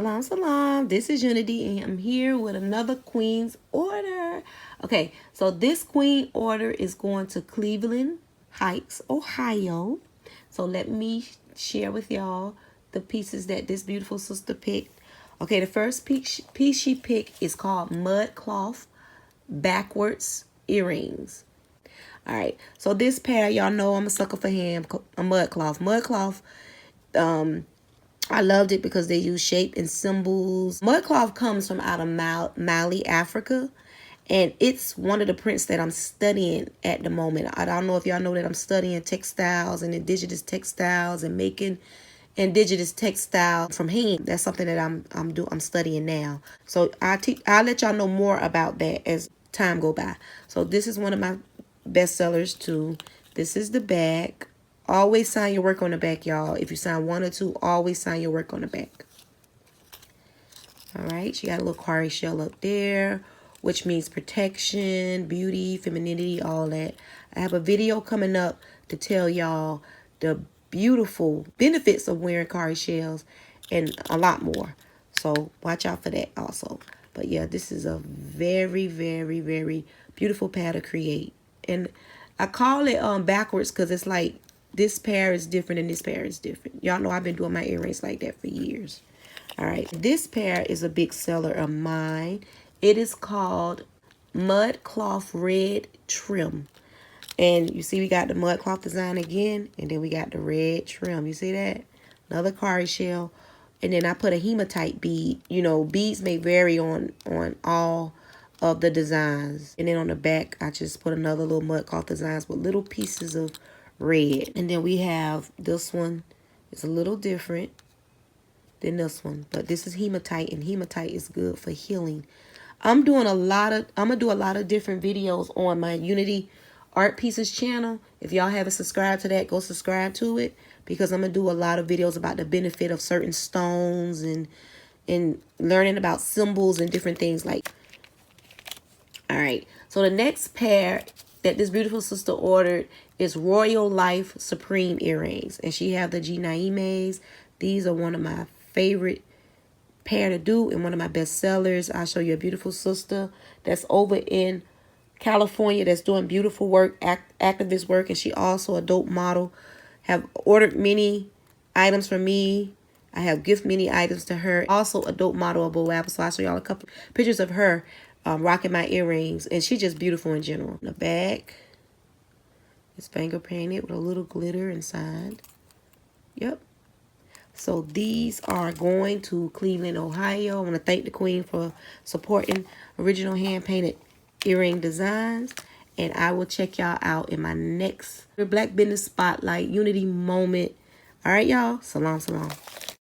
Salam, salam. This is Unity, and I'm here with another Queen's order. Okay, so this Queen order is going to Cleveland Heights, Ohio. So let me share with y'all the pieces that this beautiful sister picked. Okay, the first piece she picked is called Mud Cloth Backwards Earrings. All right, so this pair, y'all know I'm a sucker for a mud cloth. Mud cloth, I loved it because they use shape and symbols. Mud cloth comes from out of Mali, Africa. And it's one of the prints that I'm studying at the moment. I don't know if y'all know that I'm studying textiles and indigenous textiles and making indigenous textile from hand. That's something that I'm studying now. So I'll let y'all know more about that as time go by. So this is one of my bestsellers too. This is the back. Always sign your work on the back, y'all. If you sign one or two, always sign your work on the back. All right, she got a little cowrie shell up there, which means protection, beauty, femininity, all that. I have a video coming up to tell y'all the beautiful benefits of wearing cowrie shells and a lot more. So watch out for that also. But yeah, this is a very, very, very beautiful pair to create. And I call it backwards because it's like this pair is different and this pair is different. Y'all know I've been doing my earrings like that for years. All right, this pair is a big seller of mine. It is called Mud Cloth Red Trim. And you see we got the mud cloth design again, and then we got the red trim. You see that? Another cowrie shell. And then I put a hematite bead. You know, beads may vary on all of the designs. And then on the back, I just put another little mud cloth designs with little pieces of red. And then we have this one. It's a little different than this one, but this is hematite, and hematite is good for healing. I'm gonna do a lot of different videos on my Unity Art Pieces channel. If y'all haven't subscribed to that, go subscribe to it, because I'm gonna do a lot of videos about the benefit of certain stones and learning about symbols and different things like. All right, so the next pair that this beautiful sister ordered is Royal Life Supreme earrings, and she have the G Naimes. These are one of my favorite pair to do and one of my best sellers. I'll show you a beautiful sister that's over in California that's doing beautiful work, activist work, and she also a dope model. Have ordered many items from me. I have gift many items to her. Also a dope model of Boabw, so I'll show y'all a couple pictures of her rocking my earrings, and she's just beautiful in general. The back is finger painted with a little glitter inside. Yep. So these are going to Cleveland, Ohio. I want to thank the Queen for supporting original hand-painted earring designs. And I will check y'all out in my next Black Business Spotlight Unity moment. All right, y'all. Salam, salam.